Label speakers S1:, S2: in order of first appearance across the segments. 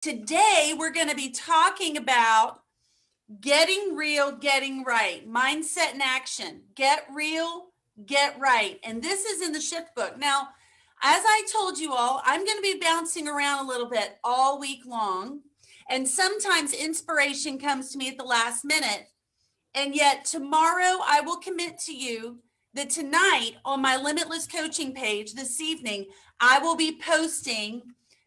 S1: Today, we're going to be talking about getting real, getting right, mindset and action. Get real, get right. And this is in the Shift book. Now, as I told you all, I'm going to be bouncing around a little bit all week long. And sometimes inspiration comes to me at the last minute. And yet tomorrow I will commit to you that tonight on my Limitless Coaching page this evening, I will be posting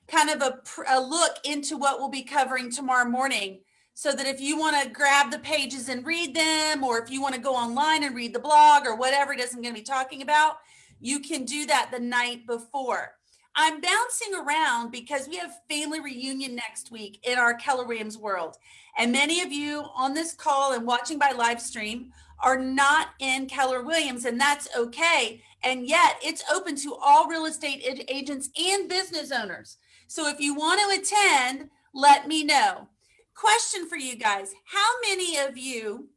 S1: kind of a look into what we'll be covering tomorrow morning, so that if you want to grab the pages and read them, or if you want to go online and read the blog or whatever it is I'm going to be talking about, you can do that the night before. I'm bouncing around because we have family reunion next week in our Keller Williams world. And many of you on this call and watching by live stream are not in Keller Williams, and that's okay. And yet it's open to all real estate agents and business owners. So if you want to attend, let me know. Question for you guys. How many of you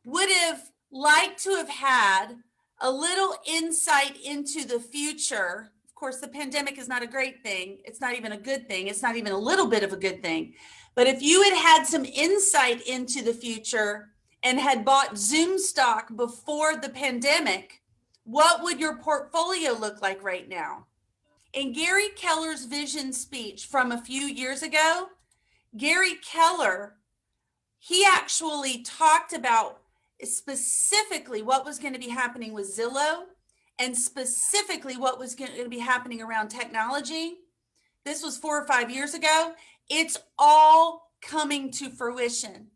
S1: would have liked to have had a little insight into the future? Of course, the pandemic is not a great thing. It's not even a good thing. It's not even a little bit of a good thing. But if you had had some insight into the future and had bought Zoom stock before the pandemic, what would your portfolio look like right now? In Gary Keller's vision speech from a few years ago, Gary Keller, he actually talked about specifically what was going to be happening with Zillow, and specifically what was going to be happening around technology. This was 4 or 5 years ago. It's all coming to fruition.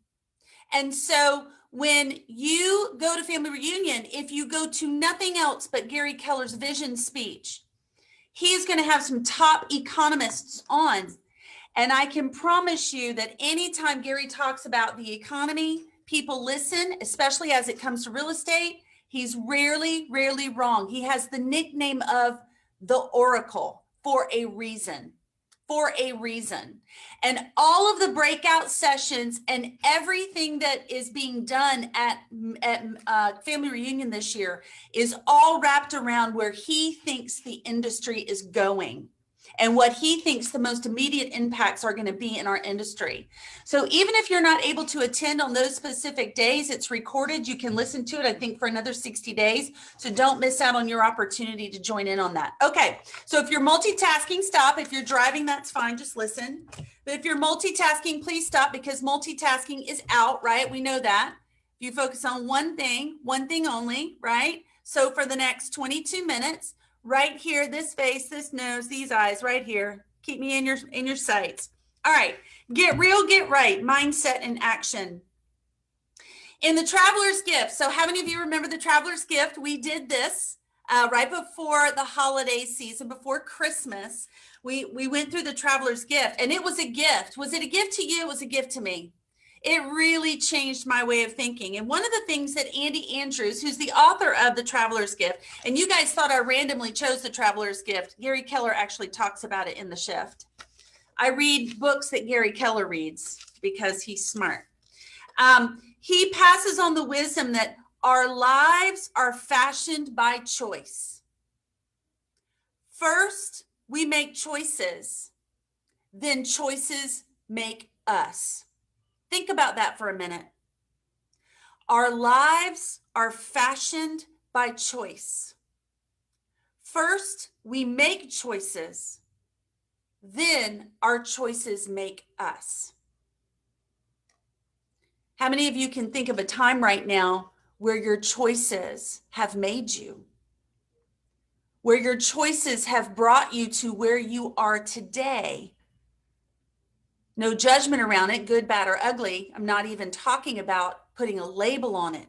S1: And so when you go to family reunion, if you go to nothing else but Gary Keller's vision speech, he's going to have some top economists on. And I can promise you that anytime Gary talks about the economy, people listen, especially as it comes to real estate. He's rarely wrong. He has the nickname of the Oracle for a reason. And all of the breakout sessions and everything that is being done at Family Reunion this year is all wrapped around where he thinks the industry is going and what he thinks the most immediate impacts are going to be in our industry. So even if you're not able to attend on those specific days, it's recorded. You can listen to it, I think, for another 60 days. So don't miss out on your opportunity to join in on that. Okay, so if you're multitasking, stop. If you're driving, that's fine, just listen. But if you're multitasking, please stop, because multitasking is out, right? We know that. If you focus on one thing only, right? So for the next 22 minutes, right here, this face, this nose, these eyes right here. Keep me in your sights. All right, get real, get right, mindset and action. In the Traveler's Gift. So how many of you remember the Traveler's Gift? We did this right before the holiday season, before Christmas. We went through the Traveler's Gift, and it was a gift. Was it a gift to you? It was a gift to me. It really changed my way of thinking. And one of the things that Andy Andrews, who's the author of The Traveler's Gift, and you guys thought I randomly chose The Traveler's Gift, Gary Keller actually talks about it in The Shift. I read books that Gary Keller reads because he's smart. He passes on the wisdom that our lives are fashioned by choice. First, we make choices, then choices make us. Think about that for a minute. Our lives are fashioned by choice. First, we make choices, then our choices make us. How many of you can think of a time right now where your choices have made you? Where your choices have brought you to where you are today? No judgment around it, good, bad, or ugly. I'm not even talking about putting a label on it.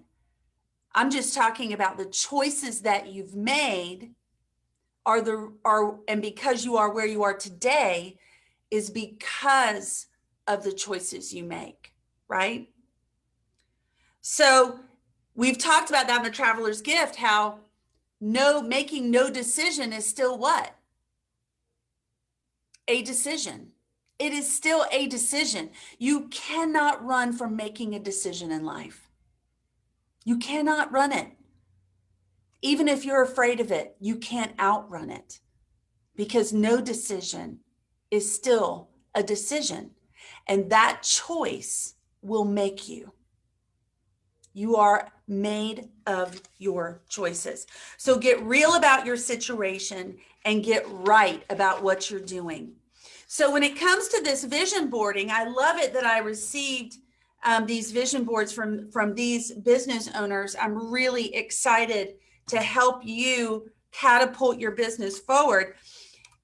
S1: I'm just talking about the choices that you've made and because you are where you are today is because of the choices you make, right? So we've talked about that in The Traveler's Gift, how making no decision is still what? A decision. It is still a decision. You cannot run from making a decision in life. You cannot run it. Even if you're afraid of it, you can't outrun it, because no decision is still a decision, and that choice will make you. You are made of your choices. So get real about your situation and get right about what you're doing. So when it comes to this vision boarding, I love it that I received these vision boards from these business owners. I'm really excited to help you catapult your business forward.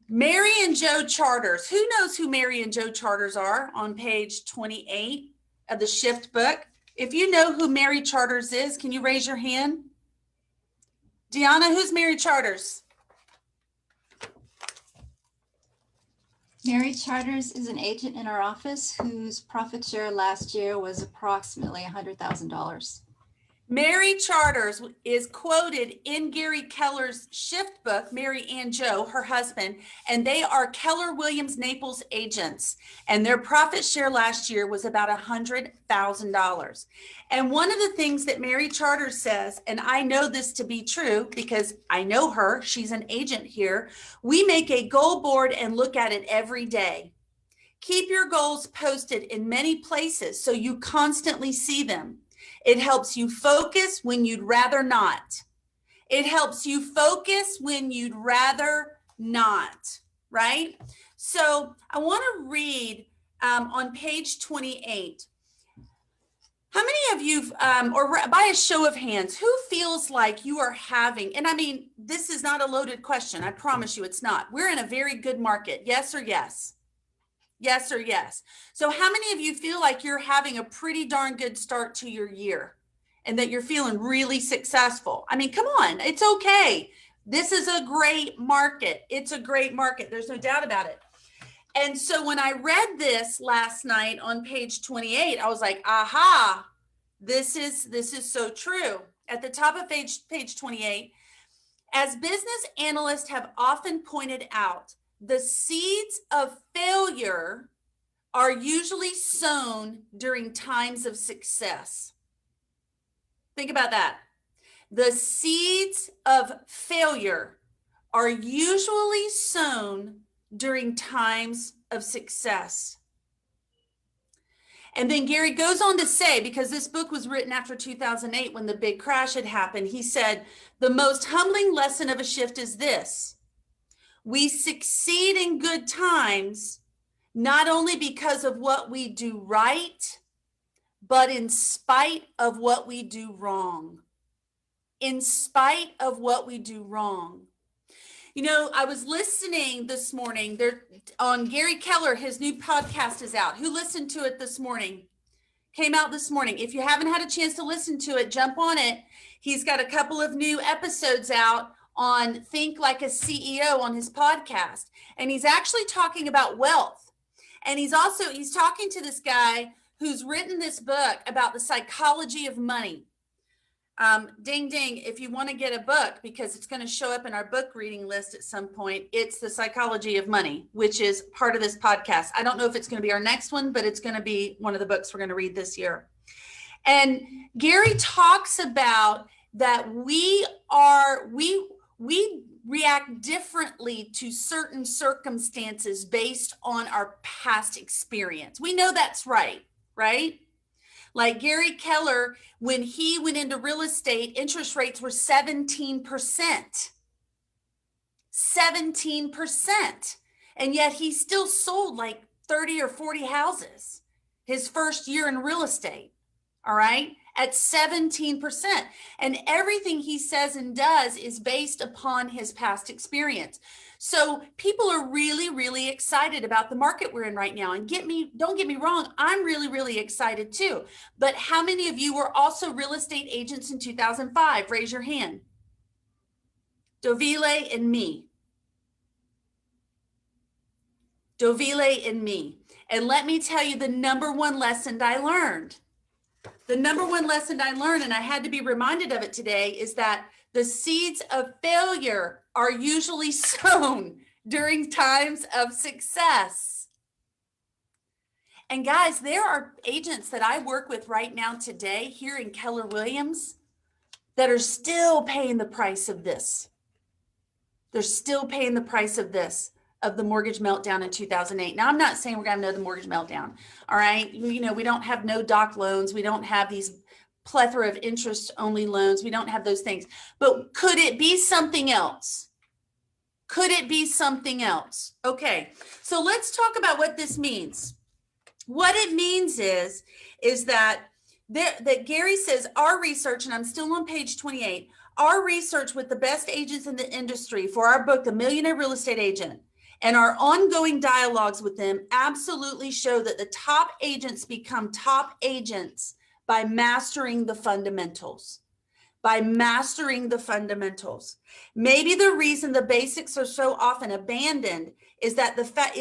S1: Mary and Joe Charters. Who knows who Mary and Joe Charters are on page 28 of the Shift book? If you know who Mary Charters is, can you raise your hand? Deanna, who's Mary Charters?
S2: Mary Charters is an agent in our office whose profit share last year was approximately $100,000.
S1: Mary Charters is quoted in Gary Keller's Shift book, Mary and Joe, her husband, and they are Keller Williams Naples agents. And their profit share last year was about $100,000. And one of the things that Mary Charters says, and I know this to be true because I know her, she's an agent here, we make a goal board and look at it every day. Keep your goals posted in many places so you constantly see them. It helps you focus when you'd rather not. It helps you focus when you'd rather not, right? So I want to read on page 28. How many of you, or by a show of hands, who feels like you are having, and I mean, this is not a loaded question. I promise you it's not. We're in a very good market. Yes or yes? Yes or yes. So how many of you feel like you're having a pretty darn good start to your year and that you're feeling really successful? I mean, come on, it's okay. This is a great market. It's a great market. There's no doubt about it. And so when I read this last night on page 28, I was like, aha, this is so true. At the top of page 28, as business analysts have often pointed out, the seeds of failure are usually sown during times of success. Think about that. The seeds of failure are usually sown during times of success. And then Gary goes on to say, because this book was written after 2008 when the big crash had happened, he said, the most humbling lesson of a shift is this. We succeed in good times, not only because of what we do right, but in spite of what we do wrong. In spite of what we do wrong. You know, I was listening this morning on Gary Keller, his new podcast is out. Who listened to it this morning? Came out this morning. If you haven't had a chance to listen to it, jump on it. He's got a couple of new episodes out on Think Like a CEO on his podcast. And he's actually talking about wealth. And he's talking to this guy who's written this book about the psychology of money. Ding, ding, if you want to get a book, because it's going to show up in our book reading list at some point, it's The Psychology of Money, which is part of this podcast. I don't know if it's going to be our next one, but it's going to be one of the books we're going to read this year. And Gary talks about that we react differently to certain circumstances based on our past experience. We know that's right? Like Gary Keller, when he went into real estate, interest rates were 17%. 17%. And yet he still sold like 30 or 40 houses his first year in real estate. All right. At 17%. And everything he says and does is based upon his past experience. So people are really, really excited about the market we're in right now. And don't get me wrong, I'm really, really excited too. But how many of you were also real estate agents in 2005? Raise your hand. Dovile and me. Dovile and me. And let me tell you the number one lesson I learned. The number one lesson I learned, and I had to be reminded of it today, is that the seeds of failure are usually sown during times of success. And guys, there are agents that I work with right now today here in Keller Williams that are still paying the price of this. They're still paying the price of this, of the mortgage meltdown in 2008. Now, I'm not saying we're going to have another mortgage meltdown. All right. You know, we don't have no doc loans. We don't have these plethora of interest only loans. We don't have those things. But could it be something else? Could it be something else? Okay. So let's talk about what this means. What it means is that Gary says our research, and I'm still on page 28, our research with the best agents in the industry for our book, The Millionaire Real Estate Agent, and our ongoing dialogues with them absolutely show that the top agents become top agents by mastering the fundamentals. By mastering the fundamentals. Maybe the reason the basics are so often abandoned is that the fact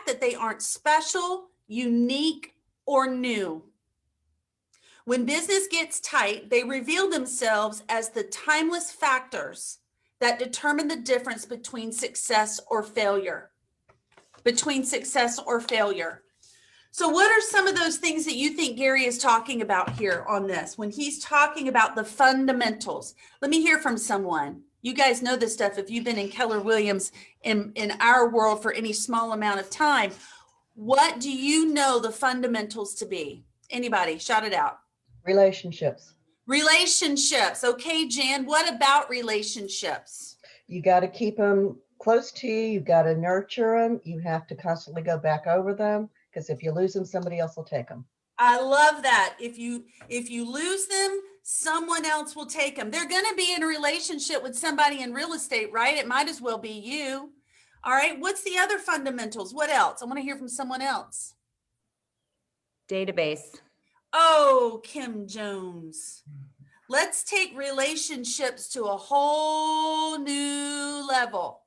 S1: that they aren't special, unique, or new. When business gets tight, they reveal themselves as the timeless factors that determine the difference between success or failure. Between success or failure. So what are some of those things that you think Gary is talking about here on this when he's talking about the fundamentals? Let me hear from someone. You guys know this stuff if you've been in Keller Williams in our world for any small amount of time. What do you know the fundamentals to be? Anybody, shout it out.
S3: Relationships.
S1: Relationships. Okay, Jan, what about relationships?
S3: You got to keep them close to you. You got to nurture them. You have to constantly go back over them, because if you lose them, somebody else will take them.
S1: I love that. If you lose them, someone else will take them. They're going to be in a relationship with somebody in real estate, right? It might as well be you. All right. What's the other fundamentals? What else? I want to hear from someone else.
S4: Database.
S1: Oh, Kim Jones. Let's take relationships to a whole new level,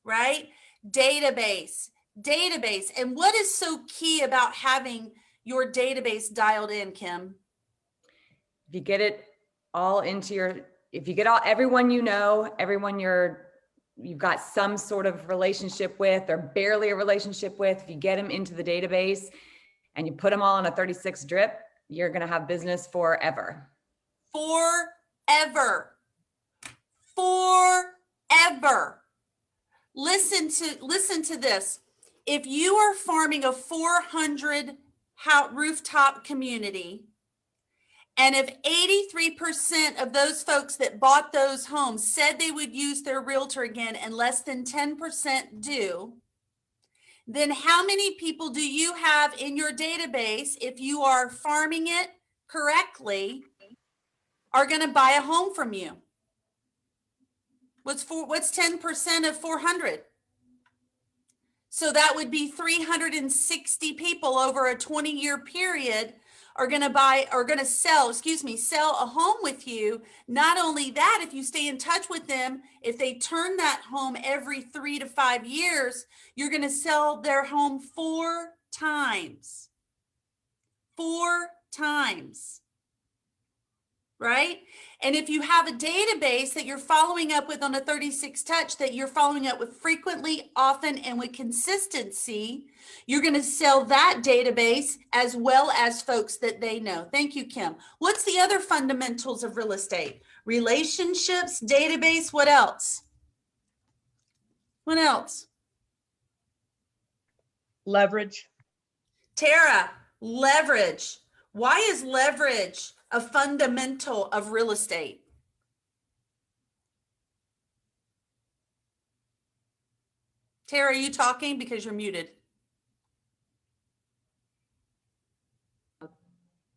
S1: right? Database. And what is so key about having your database dialed in, Kim?
S4: If you get it all into if you get everyone you know, everyone you've got some sort of relationship with or barely a relationship with, if you get them into the database and you put them all on a 36 drip, you're going to have business forever.
S1: Forever. Listen to this. If you are farming a 400 rooftop community, and if 83% of those folks that bought those homes said they would use their realtor again and less than 10% do, then how many people do you have in your database, if you are farming it correctly, are going to buy a home from you? What's 10% of 400? So that would be 360 people over a 20-year period are going to sell a home with you. Not only that, if you stay in touch with them, if they turn that home every 3 to 5 years, you're going to sell their home 4 times. 4 times. Right? And if you have a database that you're following up with on a 36 touch, that you're following up with frequently, often, and with consistency, you're going to sell that database as well as folks that they know. Thank you, Kim. What's the other fundamentals of real estate? Relationships, database, what else? What else?
S5: Leverage.
S1: Tara, leverage. Why is leverage a fundamental of real estate? Tara, are you talking? Because you're muted.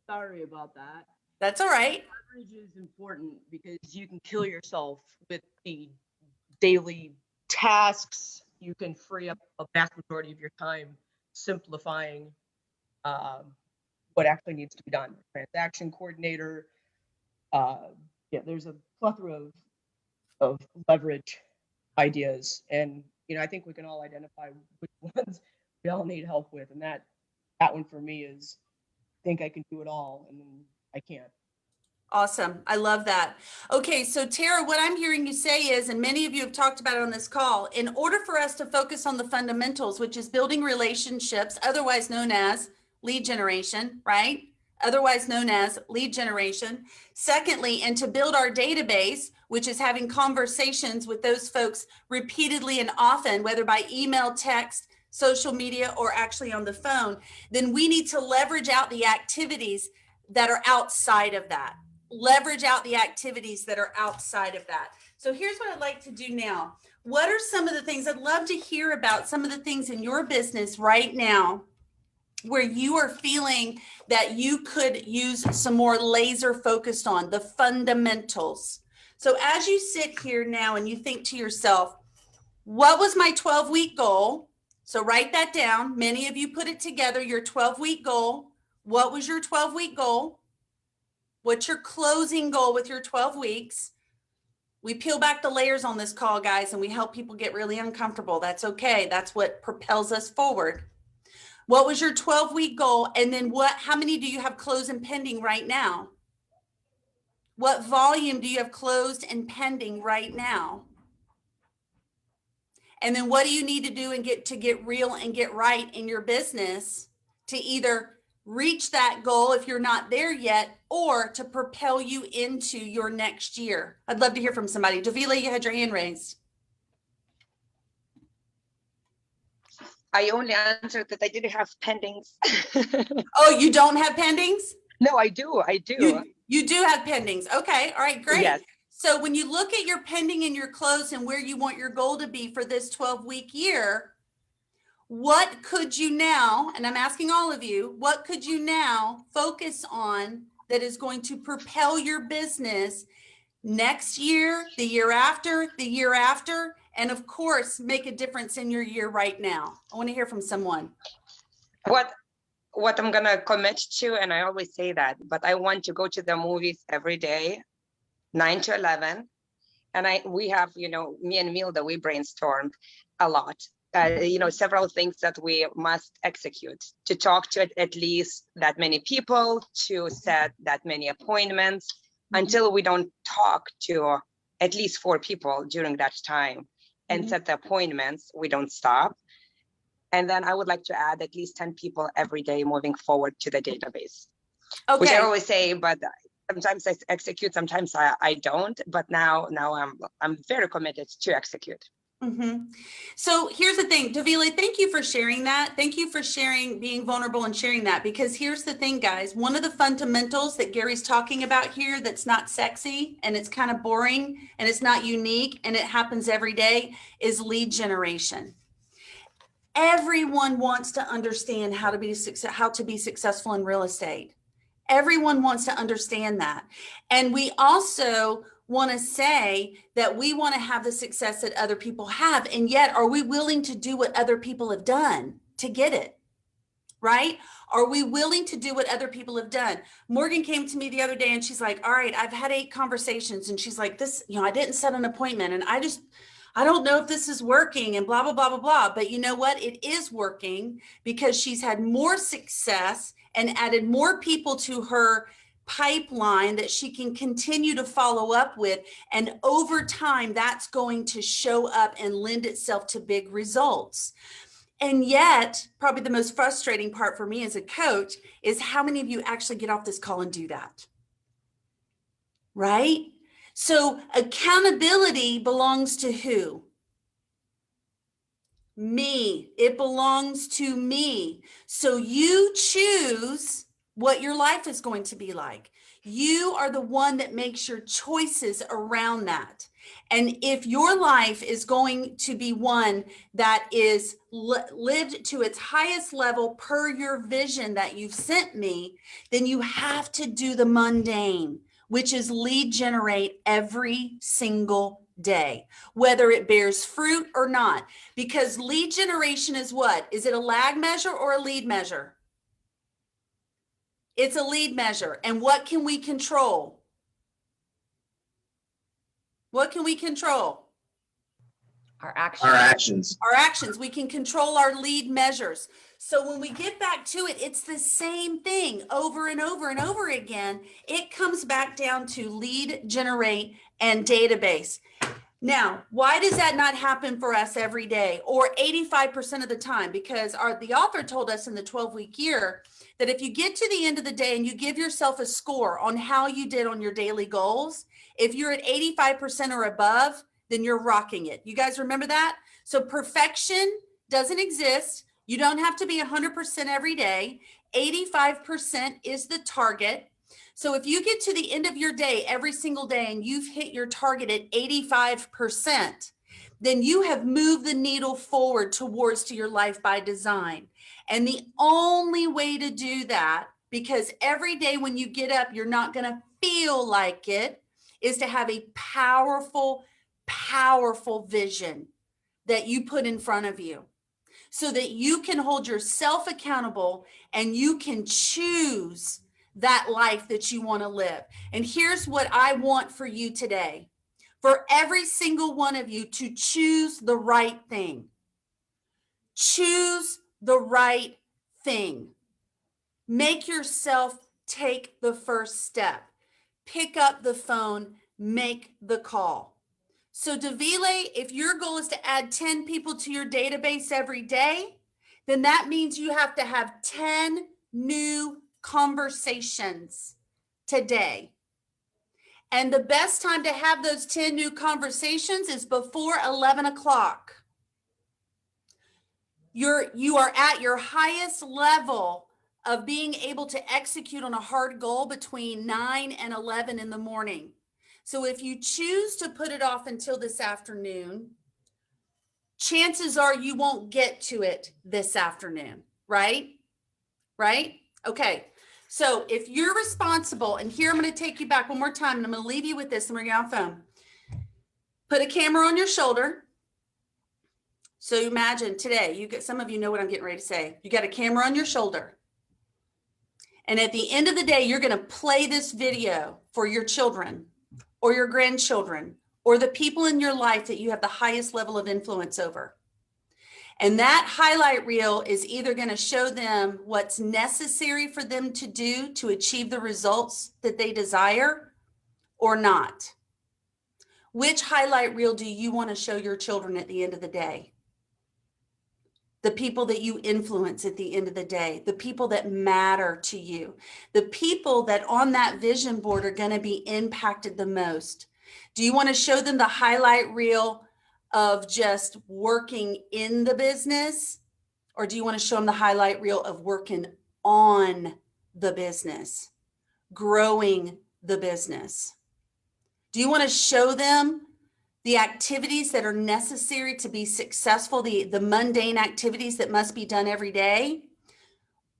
S5: Sorry about that.
S1: That's all right.
S5: Leverage is important because you can kill yourself with the daily tasks. You can free up a vast majority of your time simplifying what actually needs to be done. Transaction coordinator. There's a plethora of leverage ideas, and I think we can all identify which ones we all need help with, and that one for me is think I can do it all, and then I can't.
S1: Awesome. I love that. Okay, so Tara, what I'm hearing you say is, and many of you have talked about it on this call, in order for us to focus on the fundamentals, which is building relationships, otherwise known as lead generation, right? otherwise known as lead generation. Secondly, and to build our database, which is having conversations with those folks repeatedly and often, whether by email, text, social media, or actually on the phone, then we need to leverage out the activities that are outside of that. Leverage out the activities that are outside of that. So here's what I'd like to do now. What are some of the things I'd love to hear about, some of the things in your business right now where you are feeling that you could use some more laser focused on the fundamentals. So as you sit here now and you think to yourself, what was my 12-week goal? So write that down. Many of you put it together, your 12-week goal. What was your 12-week goal? What's your closing goal with your 12 weeks? We peel back the layers on this call, guys, and we help people get really uncomfortable. That's okay. That's what propels us forward. What was your 12-week goal? And then how many do you have closed and pending right now? What volume do you have closed and pending right now? And then what do you need to do and get real and get right in your business to either reach that goal if you're not there yet, or to propel you into your next year? I'd love to hear from somebody. Davila, you had your hand raised.
S6: I only answered that I didn't have pendings.
S1: Oh, you don't have pendings?
S6: No, I do.
S1: You do have pendings. Okay. All right, great.
S6: Yes.
S1: So when you look at your pending and your close and where you want your goal to be for this 12-week year, what could you now, and I'm asking all of you, what could you now focus on that is going to propel your business next year, the year after, and of course, make a difference in your year right now? I want to hear from someone.
S6: What I'm gonna commit to, and I always say that, but I want to go to the movies every day, 9 to 11. And we have, me and Milda, we brainstormed a lot. Several things that we must execute to talk to at least that many people, to set that many appointments. Until we don't talk to at least 4 people during that time and set the appointments, we don't stop. And then I would like to add at least 10 people every day moving forward to the database.
S1: Okay.
S6: Which I always say, but sometimes I execute, sometimes I don't. But now I'm very committed to execute.
S1: So here's the thing, Davila, thank you for sharing that. Thank you for sharing, being vulnerable and sharing that, because here's the thing, guys. One of the fundamentals that Gary's talking about here that's not sexy and it's kind of boring and it's not unique and it happens every day is lead generation. Everyone wants to understand how to be successful in real estate. Everyone wants to understand that. And we also want to say that we want to have the success that other people have. And yet, are we willing to do what other people have done to get it? Right? Are we willing to do what other people have done? Morgan came to me the other day and she's like, all right, I've had 8 conversations. And she's like, this, I didn't set an appointment and I don't know if this is working and blah, blah, blah, blah, blah. But you know what? It is working because she's had more success and added more people to her pipeline that she can continue to follow up with. And over time, that's going to show up and lend itself to big results. And yet, probably the most frustrating part for me as a coach is how many of you actually get off this call and do that, right? So accountability belongs to who? Me. It belongs to me. So you choose what your life is going to be like. You are the one that makes your choices around that. And if your life is going to be one that is lived to its highest level per your vision that you've sent me, then you have to do the mundane, which is lead generate every single day, whether it bears fruit or not. Because lead generation is what? Is it a lag measure or a lead measure? It's a lead measure. And what can we control? What can we control?
S4: Our actions.
S7: Our actions.
S1: Our actions. We can control our lead measures. So when we get back to it, it's the same thing over and over and over again. It comes back down to lead, generate, and database. Now, why does that not happen for us every day or 85% of the time? Because the author told us in the 12-week year that if you get to the end of the day and you give yourself a score on how you did on your daily goals, if you're at 85% or above, then you're rocking it. You guys remember that? So perfection doesn't exist. You don't have to be 100% every day. 85% is the target. So if you get to the end of your day every single day and you've hit your target at 85%, then you have moved the needle forward towards to your life by design. And the only way to do that, because every day when you get up, you're not going to feel like it, is to have a powerful, powerful vision that you put in front of you so that you can hold yourself accountable and you can choose that life that you want to live. And here's what I want for you today. For every single one of you to choose the right thing. Choose the right thing. Make yourself take the first step. Pick up the phone, make the call. So Davile, if your goal is to add 10 people to your database every day, then that means you have to have 10 new conversations today. And the best time to have those 10 new conversations is before 11 o'clock. You are at your highest level of being able to execute on a hard goal between 9 and 11 in the morning. So if you choose to put it off until this afternoon, chances are you won't get to it this afternoon, right? Right? Okay. So if you're responsible, and here I'm going to take you back one more time, and I'm going to leave you with this, and we're going to get on the phone. Put a camera on your shoulder. So imagine today, some of you know what I'm getting ready to say. You got a camera on your shoulder. And at the end of the day, you're going to play this video for your children or your grandchildren or the people in your life that you have the highest level of influence over. And that highlight reel is either going to show them what's necessary for them to do to achieve the results that they desire or not. Which highlight reel do you want to show your children at the end of the day? The people that you influence at the end of the day, the people that matter to you, the people that on that vision board are going to be impacted the most. Do you want to show them the highlight reel of just working in the business? Or do you want to show them the highlight reel of working on the business, growing the business? Do you want to show them the activities that are necessary to be successful, the mundane activities that must be done every day?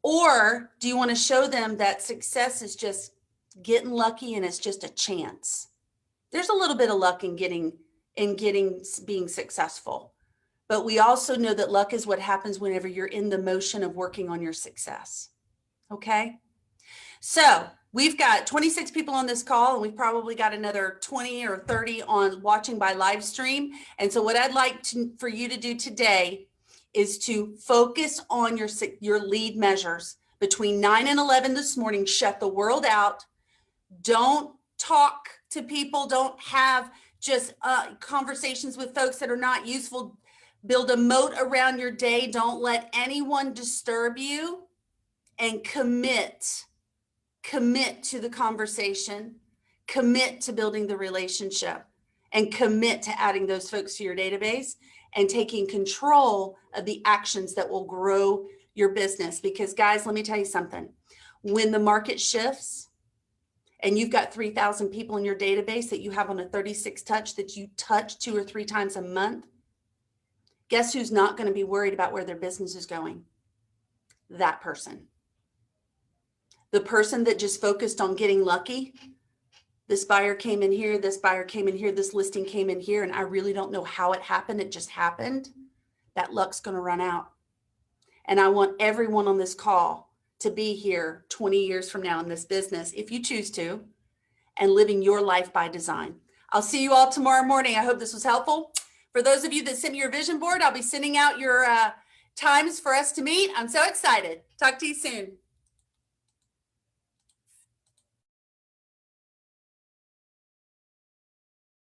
S1: Or do you want to show them that success is just getting lucky and it's just a chance? There's a little bit of luck in being successful. But we also know that luck is what happens whenever you're in the motion of working on your success. Okay? So we've got 26 people on this call, and we've probably got another 20 or 30 on watching by live stream. And so what I'd like for you to do today is to focus on your lead measures. Between 9 and 11 this morning, shut the world out. Don't talk to people. Don't have just conversations with folks that are not useful. Build a moat around your day. Don't let anyone disturb you, and commit to the conversation, commit to building the relationship, and commit to adding those folks to your database and taking control of the actions that will grow your business. Because guys, let me tell you something. When the market shifts and you've got 3,000 people in your database that you have on a 36 touch that you touch 2 or 3 times a month, guess who's not going to be worried about where their business is going? That person. The person that just focused on getting lucky. This buyer came in here, this buyer came in here, this listing came in here, and I really don't know how it happened. It just happened. That luck's going to run out. And I want everyone on this call to be here 20 years from now in this business, if you choose to, and living your life by design. I'll see you all tomorrow morning. I hope this was helpful. For those of you that sent me your vision board, I'll be sending out your times for us to meet. I'm so excited. Talk to you soon.